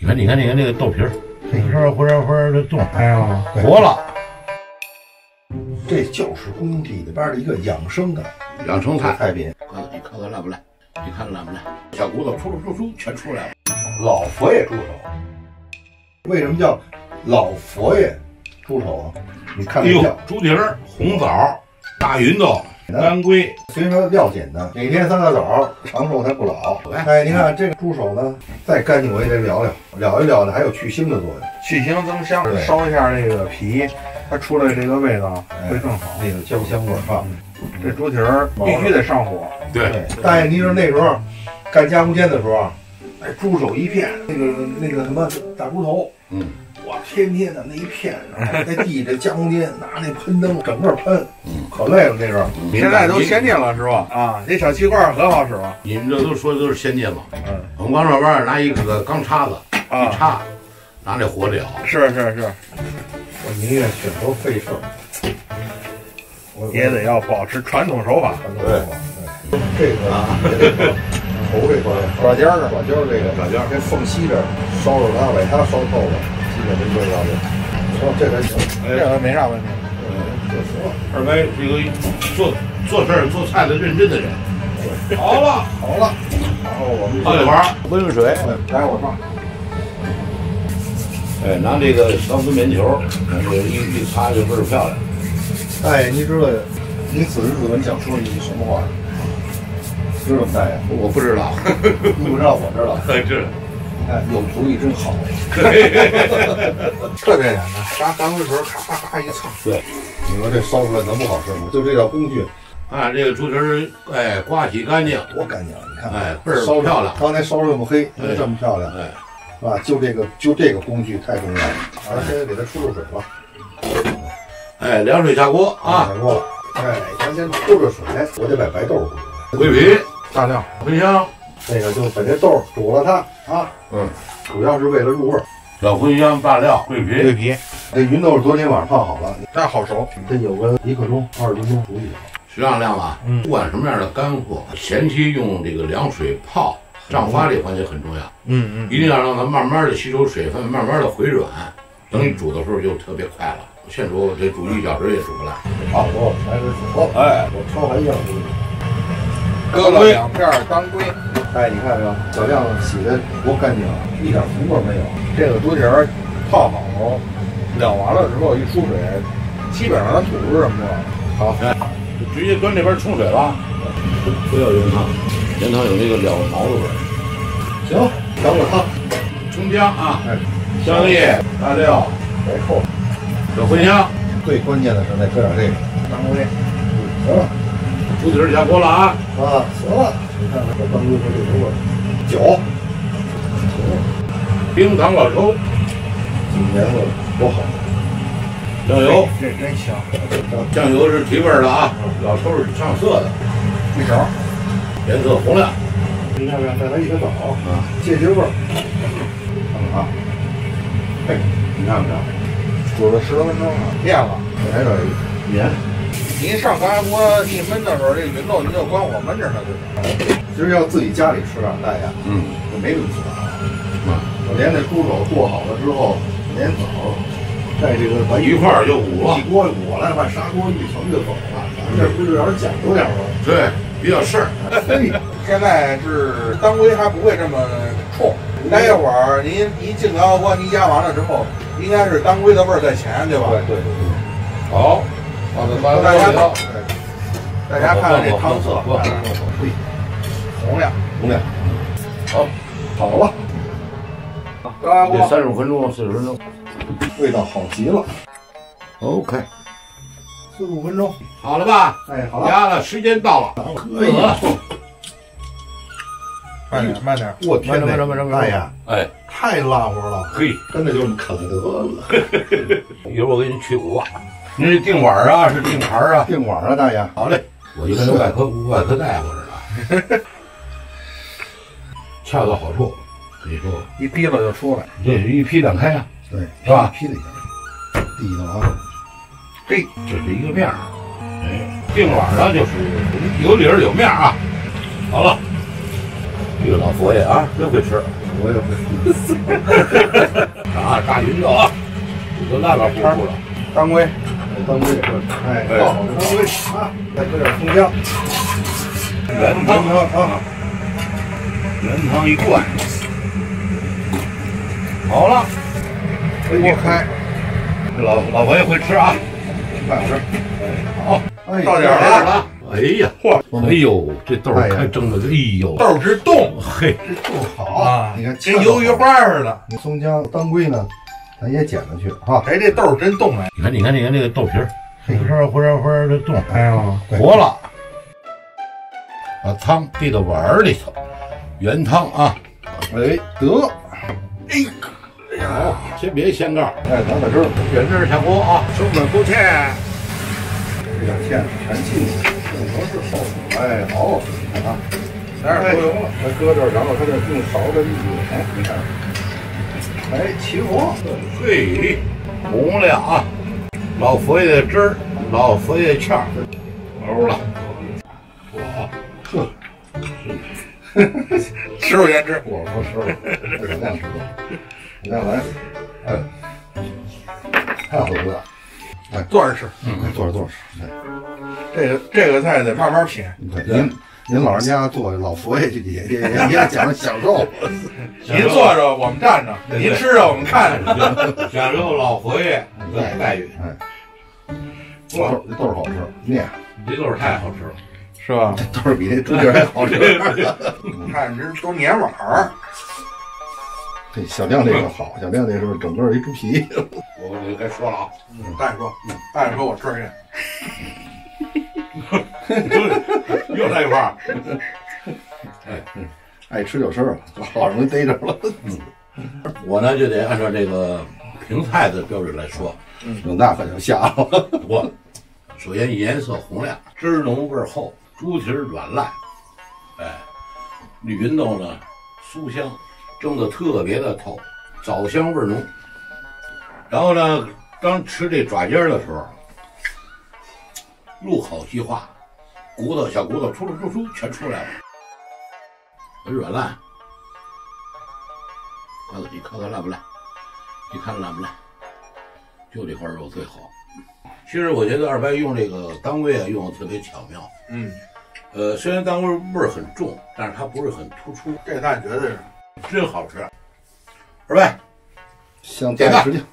你看这个豆皮儿，呼的动，哎呀，活了。这就是工地里边的一个养生的菜品。你看看烂不烂？你看烂不烂？小骨头出全出来了。老佛爷猪手，为什么叫老佛爷猪手啊？你看这料，猪蹄儿、红枣、大芸豆、干龟。虽说料简单，每天3个枣，长寿才不老。哎，你看这个猪手呢，再干净我也得燎一燎呢，还有去腥的作用，去腥增香，烧一下这个皮，它出来这个味道会更好，那个焦香味啊。这猪蹄儿必须得上火。对，大爷，你说那时候干加工间的时候，哎，猪手一片，那个什么大猪头，我天天的那一片，在地这加工间拿那喷灯整个喷，可累了那时候。现在都先进了是吧？啊，这小气罐可好使了。你们这都说的都是先进嘛。我们刚上班拿一个钢叉子一插，拿那火燎。是。我宁愿选择费事儿。也得要保持传统手法。对，这个也得头这块爪尖儿这缝隙这儿烧着它，把它烧透了，基本就要这。行，这还行，这个没啥问题。就行了。二位是一个做事做菜的认真的人。好了，然后我们泡一会儿温水，来我上。哎，拿这个钢丝棉球，这个一擦就倍儿漂亮。哎，你知道，你此时此刻你想说一句什么话？知道吗，大爷？我不知道，你不知道，我知道。知道。你看，有主意真好。特别简单，拿钢丝球咔一蹭。对，你说这烧出来能不好吃吗？就这套工具。啊，这个猪蹄儿，哎，刮洗干净，多干净！你看，哎，倍儿漂亮。刚才烧这么黑，这么漂亮，哎，是吧？就这个工具太重要了。咱现在给它出水吧。哎，凉水下锅啊！下锅了。哎，咱先抽着水，我得把白豆煮。桂皮、大料、茴香，那个就把这豆煮了它啊。主要是为了入味儿。小茴香、大料、桂皮。这芸豆昨天晚上泡好了，那好熟，这有个1刻钟、20分钟足矣。实际上亮啊，不管什么样的干货，前期用这个凉水泡胀发这环节很重要。一定要让它慢慢的吸收水分，慢慢的回软。等你煮的时候就特别快了。现煮这煮1小时也煮不烂。好，我来个煮。哎，我焯完样子。搁了2片当归。哎，你看这个小亮洗的多干净啊，一点浮沫没有。这个猪蹄儿泡好了，燎完了之后一出水，基本上它土是什么样？好，就直接端这边冲水了，不要原汤，原汤有那个燎毛的味儿。行，等我汤，葱姜啊，香叶、大料、白扣，小茴香，最关键的是再搁点这个当归。行了，猪蹄儿下锅了啊！行了，你看看这当归和这个味儿，酒，冰糖老抽，颜色多好，酱油，这真香。酱油是提味儿的啊，老抽是上色的，1勺，颜色红亮。你看看，再来1个枣啊，借味儿。看看啊，嘿，你看看，煮了10多分钟了，变了。再来点盐。您上高压锅一焖的时候，这芸豆您就关火焖着它就行。其实要自己家里吃啊，大爷，就没这么做。我连那猪手做好了之后，连枣在这个一块儿就捂了，一锅捂了，把砂锅一盛就走了。咱这不是有点讲究点吗？对，比较事儿。现在是当归还不会这么冲，待一会儿您一进高压锅，您压完了之后，应该是当归的味儿在前，对吧？对。好，放到高压锅里。大家看看这汤色，红亮。好，好了。高压锅35分钟、40分钟，味道好极了。 OK， 45分钟，好了吧？哎，好了，压了，时间到了，可以了。慢点，我天哪！哎呀，哎，太辣乎了，嘿，真的就这么啃了得了。一会儿我给你取骨啊。您是定碗啊，是定盘啊？定碗啊，大爷。好嘞，我就跟那外科大夫似的，恰到好处。跟你说，一劈了就出来，这是一劈两开啊，对，是吧？劈了一下，地道啊。嘿，这是一个面儿。哎，定碗呢就是有理儿有面儿啊。好了，这个老佛爷啊，真会吃，我也会。啊，炸云椒啊，这个烂了糊糊了。当归，当归，哎，好的当归啊，再搁点葱姜，原汤啊，原汤一灌，好了，锅开，这老佛爷会吃啊，半吃。好，哎，到点了。哎呀，嚯！哎呦，这豆儿还蒸的，哎呦，豆直冻，嘿，这豆好啊，你看跟鱿鱼花似的。你葱姜、当归呢，咱也剪了去哈。哎，这豆真冻哎！你看这个豆皮儿，忽然的冻，哎呦，活了。把汤递到碗儿里头，原汤啊，哎，得，哎呀，先别掀盖儿，哎，等点汁儿，原汁儿下锅啊，收本不欠。这点芡全进去，正合适好。哎，好，看啊，来点猪油了，再搁这儿，然后它这用勺子一捻，你看，哎，起火，嘿，红亮啊，老佛爷的汁儿，老佛爷芡儿，欧了，哇，呵，师傅先吃。我说师傅，这量知道，你看来，哎，太好了，哎，坐着吃。坐着，哎，这个菜得慢慢品。你看您老人家做老佛爷也讲究享受，您坐着，我们站着；您吃着，我们看着。享受老佛爷的待遇。哎，这豆好吃，面这豆儿太好吃了，是吧？这豆比那猪蹄还好吃。你看这都粘碗儿。这小亮这个好，小亮这是整个一猪皮。我该说了啊，大爷说，我吃去。又在一块儿。爱吃就吃，好容易逮着了。我呢就得按照这个评菜的标准来说，那可就瞎了。我首先颜色红亮，汁浓味厚，猪蹄软烂，哎，绿芸豆呢酥香，蒸的特别的透，枣香味浓。然后呢，刚吃这爪尖的时候，入口即化，小骨头出全出来了，很软烂。你看看烂不烂？你看烂不烂？就这块肉最好。其实我觉得二白用这个当归啊，用的特别巧妙。虽然当归味儿很重，但是它不是很突出。这菜绝对是真好吃。二白，香菜使劲。